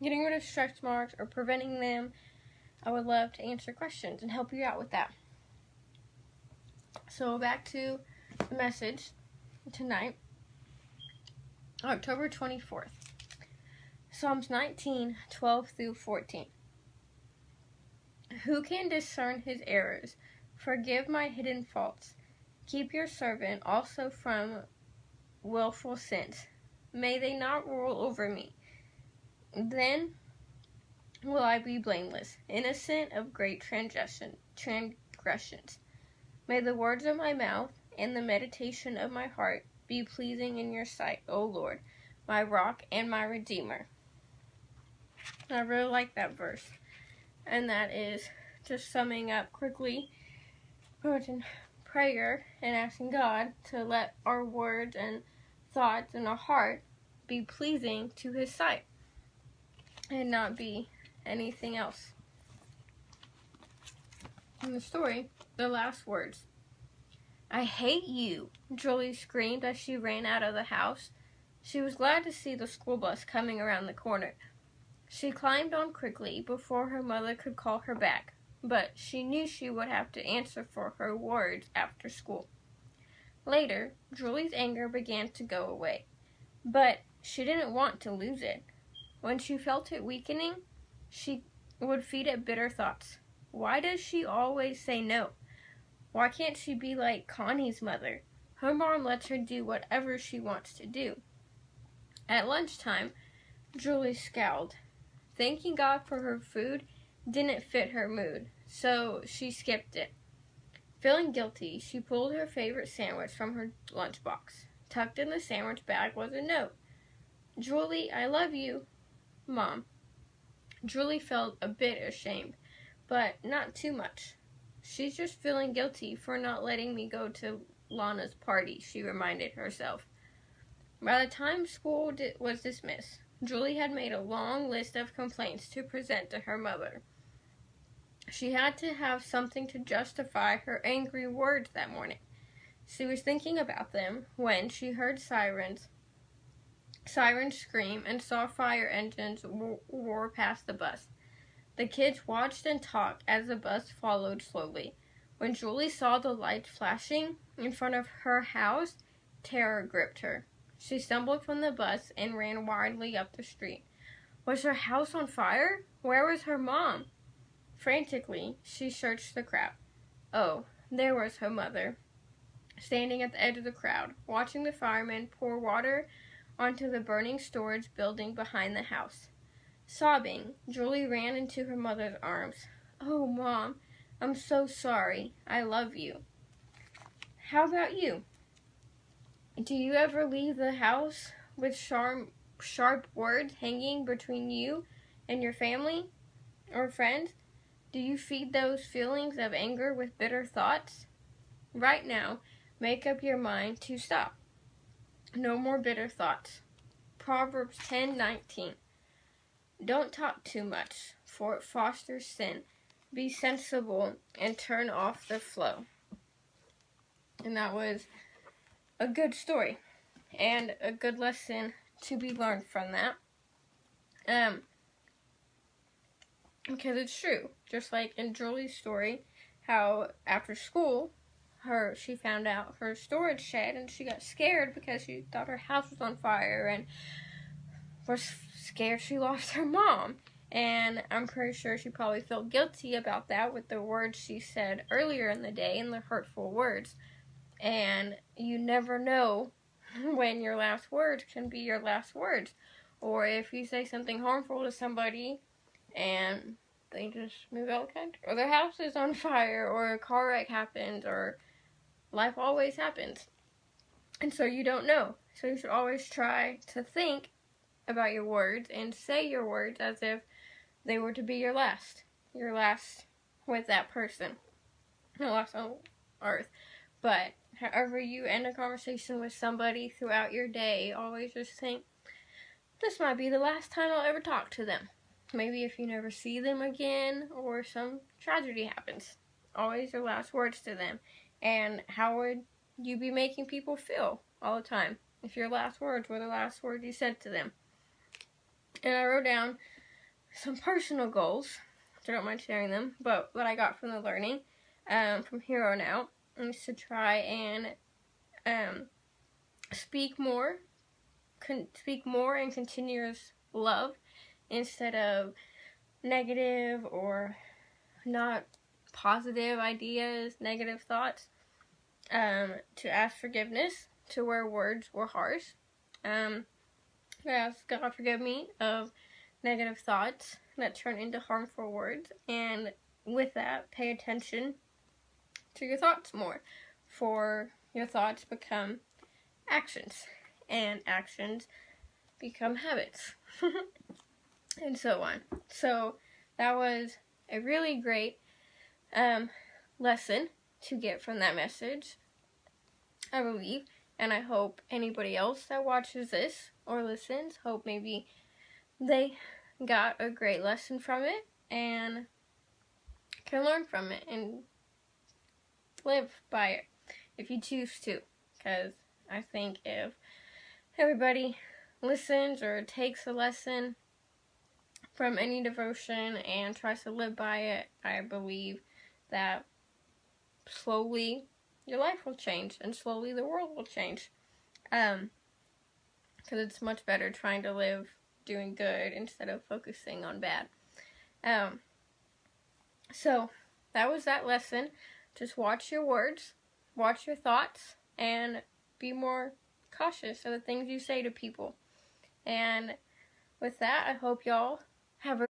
getting rid of stretch marks or preventing them, I would love to answer questions and help you out with that. So back to the message tonight, October 24th. Psalms 19, 12 through 14. Who can discern his errors? Forgive my hidden faults. Keep your servant also from willful sins. May they not rule over me. Then will I be blameless, innocent of great transgressions. May the words of my mouth and the meditation of my heart be pleasing in your sight, O Lord, my rock and my redeemer. I really like that verse. And that is just summing up quickly in prayer and asking God to let our words and thoughts and our heart be pleasing to his sight and not be anything else. In the story, the last words. I hate you, Julie screamed as she ran out of the house. She was glad to see the school bus coming around the corner. She climbed on quickly before her mother could call her back, but she knew she would have to answer for her words after school. Later, Julie's anger began to go away, but she didn't want to lose it. When she felt it weakening, she would feed it bitter thoughts. Why does she always say no? Why can't she be like Connie's mother? Her mom lets her do whatever she wants to do. At lunchtime, Julie scowled. Thanking God for her food didn't fit her mood, so she skipped it. Feeling guilty, she pulled her favorite sandwich from her lunchbox. Tucked in the sandwich bag was a note. Julie, I love you, Mom. Julie felt a bit ashamed, but not too much. She's just feeling guilty for not letting me go to Lana's party, she reminded herself. By the time school was dismissed, Julie had made a long list of complaints to present to her mother. She had to have something to justify her angry words that morning. She was thinking about them when she heard sirens scream and saw fire engines roar past the bus. The kids watched and talked as the bus followed slowly. When Julie saw the lights flashing in front of her house, terror gripped her. She stumbled from the bus and ran wildly up the street. Was her house on fire? Where was her mom? Frantically, she searched the crowd. Oh, there was her mother, standing at the edge of the crowd, watching the firemen pour water onto the burning storage building behind the house. Sobbing, Julie ran into her mother's arms. Oh, Mom, I'm so sorry. I love you. How about you? Do you ever leave the house with sharp words hanging between you and your family or friends? Do you feed those feelings of anger with bitter thoughts? Right now, make up your mind to stop. No more bitter thoughts. Proverbs 10:19. Don't talk too much, for it fosters sin. Be sensible and turn off the flow. And that was a good story and a good lesson to be learned from that. Because it's true. Just like in Julie's story, how after school, she found out her storage shed and she got scared because she thought her house was on fire and was scared she lost her mom. And I'm pretty sure she probably felt guilty about that with the words she said earlier in the day and the hurtful words. And you never know when your last words can be your last words. Or if you say something harmful to somebody and they just move out of the country, or their house is on fire, or a car wreck happens, or life always happens. And so you don't know. So you should always try to think about your words and say your words as if they were to be your last with that person, your last on earth. But however you end a conversation with somebody throughout your day, always just think, this might be the last time I'll ever talk to them. Maybe if you never see them again or some tragedy happens. Always your last words to them. And how would you be making people feel all the time if your last words were the last words you said to them? And I wrote down some personal goals, which I don't mind sharing them, but what I got from the learning from here on out is to try and speak more in continuous love instead of negative or not positive ideas, negative thoughts. To ask forgiveness to where words were harsh. Ask God forgive me of negative thoughts that turn into harmful words, and with that, pay attention to your thoughts more, for your thoughts become actions, and actions become habits, and so on. So that was a really great lesson to get from that message, I believe, and I hope anybody else that watches this or listens, hope maybe they got a great lesson from it and can learn from it and live by it if you choose to, because I think if everybody listens or takes a lesson from any devotion and tries to live by it, I believe that slowly your life will change and slowly the world will change, because it's much better trying to live doing good instead of focusing on bad. So that was that lesson. Just watch your words, watch your thoughts, and be more cautious of the things you say to people. And with that, I hope y'all have a